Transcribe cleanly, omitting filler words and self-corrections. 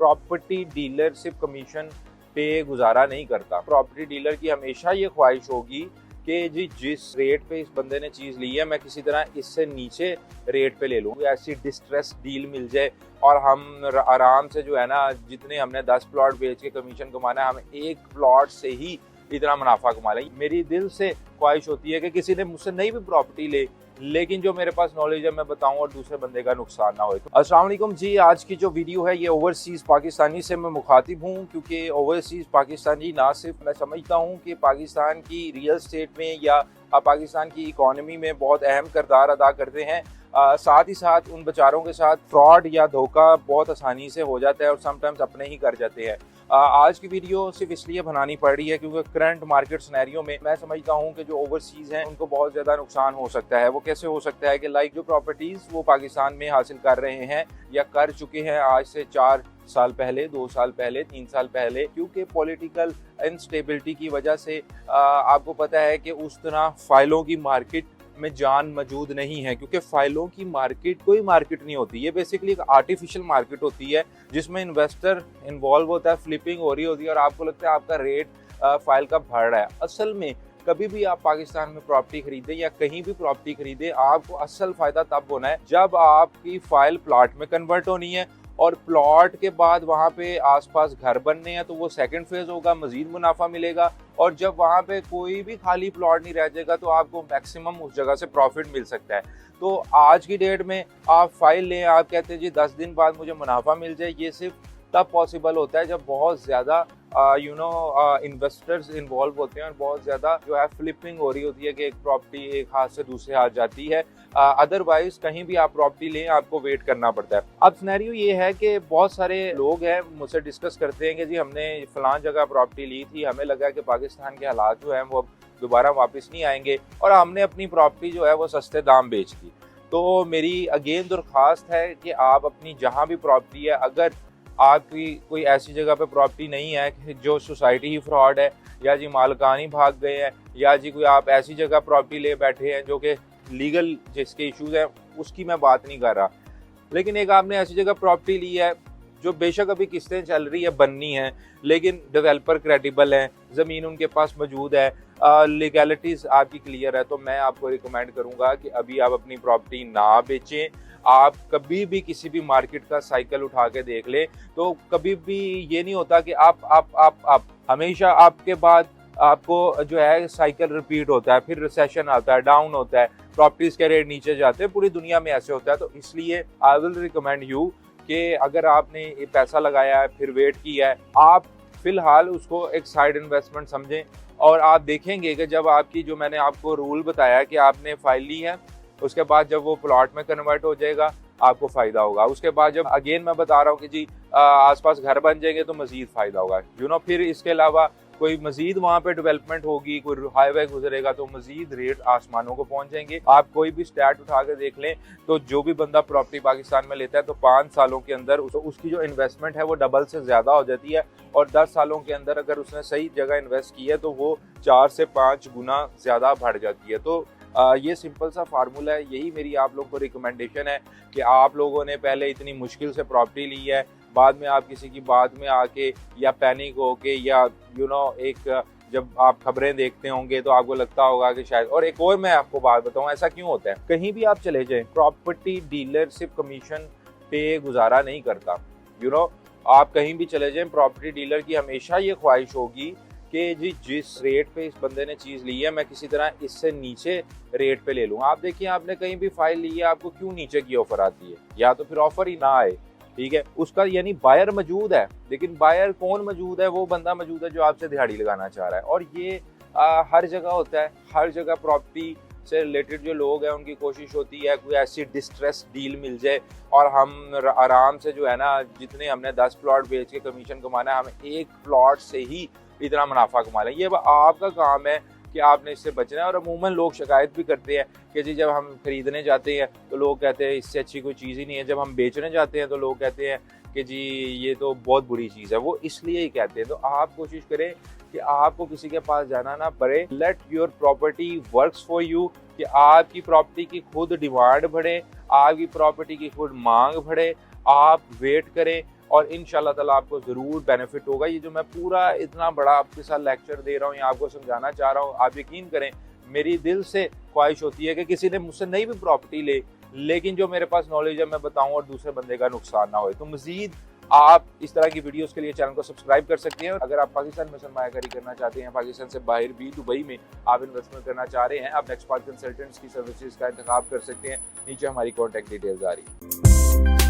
Property dealer सिर्फ commission पे गुजारा नहीं करता। प्रॉपर्टी डीलर की हमेशा ये ख्वाहिश होगी कि जी जिस रेट पे इस बंदे ने चीज़ ली है मैं किसी तरह इससे नीचे रेट पे ले लूँ, ऐसी डिस्ट्रेस डील मिल जाए और हम आराम से जो है ना, जितने हमने 10 प्लॉट बेच के कमीशन कमाना है, हम एक प्लॉट से ही इतना मुनाफा कमा लें। मेरी दिल से ख्वाहिश होती है कि किसी ने मुझसे नहीं भी प्रॉपर्टी ले, लेकिन जो मेरे पास नॉलेज है मैं बताऊं और दूसरे बंदे का नुकसान ना हो। तो अस्सलाम वालेकुम जी, आज की जो वीडियो है ये ओवरसीज़ पाकिस्तानी से मैं मुखातिब हूं, क्योंकि ओवरसीज़ पाकिस्तानी ना सिर्फ मैं समझता हूं कि पाकिस्तान की रियल स्टेट में या पाकिस्तान की इकॉनमी में बहुत अहम किरदार अदा करते हैं, साथ ही साथ उन बेचारों के साथ फ्रॉड या धोखा बहुत आसानी से हो जाता है और समटाइम्स अपने ही कर जाते हैं। आज की वीडियो सिर्फ इसलिए बनानी पड़ रही है क्योंकि करंट मार्केट सिनेरियो में मैं समझता हूं कि जो ओवरसीज़ हैं उनको बहुत ज़्यादा नुकसान हो सकता है। वो कैसे हो सकता है कि लाइक जो प्रॉपर्टीज़ वो पाकिस्तान में हासिल कर रहे हैं या कर चुके हैं आज से 4 साल पहले, 2 साल पहले, 3 साल पहले, क्योंकि पॉलिटिकल इंस्टेबिलिटी की वजह से आपको पता है कि उस तरह फाइलों की मार्केट में जान मौजूद नहीं है, क्योंकि फाइलों की मार्केट कोई मार्केट नहीं होती, ये बेसिकली एक आर्टिफिशियल मार्केट होती है जिसमें इन्वेस्टर इन्वॉल्व होता है, फ्लिपिंग हो रही होती है और आपको लगता है आपका रेट फाइल का बढ़ रहा है। असल में कभी भी आप पाकिस्तान में प्रॉपर्टी खरीदें या कहीं भी प्रॉपर्टी खरीदें, आपको असल फायदा तब होना है जब आपकी फाइल प्लॉट में कन्वर्ट होनी है और प्लॉट के बाद वहाँ पे आसपास घर बनने हैं तो वो सेकंड फेज होगा, मजीद मुनाफा मिलेगा। और जब वहाँ पे कोई भी खाली प्लॉट नहीं रह जाएगा तो आपको मैक्सिमम उस जगह से प्रॉफिट मिल सकता है। तो आज की डेट में आप फाइल लें, आप कहते हैं जी 10 दिन बाद मुझे मुनाफा मिल जाए, ये सिर्फ तब पॉसिबल होता है जब बहुत ज़्यादा इन्वेस्टर्स इन्वॉल्व होते हैं और बहुत ज़्यादा जो है फ्लिपिंग हो रही होती है कि एक प्रॉपर्टी एक हाथ से दूसरे हाथ जाती है। अदरवाइज कहीं भी आप प्रॉपर्टी लें आपको वेट करना पड़ता है। अब सिनेरियो ये है कि बहुत सारे लोग हैं मुझसे डिस्कस करते हैं कि जी हमने फलां जगह प्रॉपर्टी ली थी, हमें लगा कि पाकिस्तान के हालात जो हैं वो दोबारा वापस नहीं आएंगे और हमने अपनी प्रॉपर्टी जो है वो सस्ते दाम बेच दी। तो मेरी अगेन दरख्वास्त है कि आप अपनी जहाँ भी प्रॉपर्टी है, अगर आपकी कोई ऐसी जगह पे प्रॉपर्टी नहीं है कि जो सोसाइटी ही फ्रॉड है या जी मालकानी भाग गए हैं या जी कोई आप ऐसी जगह प्रॉपर्टी ले बैठे हैं जो कि लीगल जिसके इश्यूज हैं, उसकी मैं बात नहीं कर रहा, लेकिन एक आपने ऐसी जगह प्रॉपर्टी ली है जो बेशक अभी किस्तें चल रही है, बननी है, लेकिन डेवलपर क्रेडिबल हैं, ज़मीन उनके पास मौजूद है, लीगैलिटीज़ आपकी क्लियर है, तो मैं आपको रिकमेंड करूंगा कि अभी आप अपनी प्रॉपर्टी ना बेचें। आप कभी भी किसी भी मार्केट का साइकिल उठा के देख ले तो कभी भी ये नहीं होता कि आप हमेशा आपके बाद आपको जो है साइकिल रिपीट होता है, फिर रिसेशन आता है, डाउन होता है, प्रॉपर्टीज के रेट नीचे जाते हैं, पूरी दुनिया में ऐसे होता है। तो इसलिए आई विल रिकमेंड यू कि अगर आपने ये पैसा लगाया है फिर वेट किया है, आप फिलहाल उसको एक साइड इन्वेस्टमेंट समझें और आप देखेंगे कि जब आपकी जो मैंने आपको रूल बताया कि आपने फाइल ली है, उसके बाद जब वो प्लॉट में कन्वर्ट हो जाएगा आपको फ़ायदा होगा। उसके बाद जब अगेन मैं बता रहा हूँ कि जी आसपास घर बन जाएंगे तो मज़ीद फ़ायदा होगा। फिर इसके अलावा कोई मज़ीद वहाँ पे डेवलपमेंट होगी, कोई हाईवे गुजरेगा तो मज़ीद रेट आसमानों को पहुँच जाएंगे। आप कोई भी स्टैट उठा के देख लें तो जो भी बंदा प्रॉपर्टी पाकिस्तान में लेता है तो 5 सालों के अंदर उसकी जो इन्वेस्टमेंट है वो डबल से ज़्यादा हो जाती है और 10 सालों के अंदर अगर उसने सही जगह इन्वेस्ट की है तो वो 4 से 5 गुना ज़्यादा बढ़ जाती है। तो ये सिंपल सा फार्मूला है, यही मेरी आप लोगों को रिकमेंडेशन है कि आप लोगों ने पहले इतनी मुश्किल से प्रॉपर्टी ली है, बाद में आप किसी की बात में आके या पैनिक होके या एक जब आप खबरें देखते होंगे तो आपको लगता होगा कि शायद। और एक और मैं आपको बात बताऊं, ऐसा क्यों होता है, कहीं भी आप चले जाएं प्रॉपर्टी डीलर सिर्फ कमीशन पे गुजारा नहीं करता। आप कहीं भी चले जाएं प्रॉपर्टी डीलर की हमेशा ये ख्वाहिश होगी कि जी जिस रेट पे इस बंदे ने चीज़ ली है मैं किसी तरह इससे नीचे रेट पे ले लूँ। आप देखिए आपने कहीं भी फाइल ली है, आपको क्यों नीचे की ऑफर आती है, या तो फिर ऑफर ही ना आए, ठीक है, उसका यानी बायर मौजूद है, लेकिन बायर कौन मौजूद है, वो बंदा मौजूद है जो आपसे दिहाड़ी लगाना चाह रहा है। और ये हर जगह होता है, हर जगह प्रॉपर्टी से रिलेटेड जो लोग हैं उनकी कोशिश होती है कोई ऐसी डिस्ट्रेस डील मिल जाए और हम आराम से जो है ना, जितने हमने 10 प्लॉट बेच के कमीशन कमाना है, हमें एक प्लॉट से ही इतना मुनाफा कमा लें। ये आपका काम है कि आपने इससे बचना है। और अमूमन लोग शिकायत भी करते हैं कि जी जब हम खरीदने जाते हैं तो लोग कहते हैं इससे अच्छी कोई चीज़ ही नहीं है, जब हम बेचने जाते हैं तो लोग कहते हैं कि जी ये तो बहुत बुरी चीज़ है। वो इसलिए ही कहते हैं। तो आप कोशिश करें कि आपको किसी के पास जाना ना पड़े। Let your property works for you, कि आपकी प्रॉपर्टी की खुद डिमांड बढ़े, आपकी प्रॉपर्टी की खुद मांग बढ़े, आप वेट करें और इंशाल्लाह ताला आपको ज़रूर बेनिफिट होगा। ये जो मैं पूरा इतना बड़ा आपके साथ लेक्चर दे रहा हूँ या आपको समझाना चाह रहा हूँ, आप यकीन करें मेरी दिल से ख्वाहिश होती है कि किसी ने मुझसे नहीं भी प्रॉपर्टी ले, लेकिन जो मेरे पास नॉलेज है मैं बताऊँ और दूसरे बंदे का नुकसान ना हो। तो मज़ीद आप इस तरह की वीडियोस के लिए चैनल को सब्सक्राइब कर सकते हैं। अगर आप पाकिस्तान में सरमायाकारी करना चाहते हैं, पाकिस्तान से बाहर भी दुबई में आप इन्वेस्टमेंट करना चाह रहे हैं, आप नेक्स्ट पार्ट कंसल्टेंट्स की सर्विसेज का इंतखाब कर सकते हैं। नीचे हमारी कॉन्टैक्ट डिटेल्स आ रही है।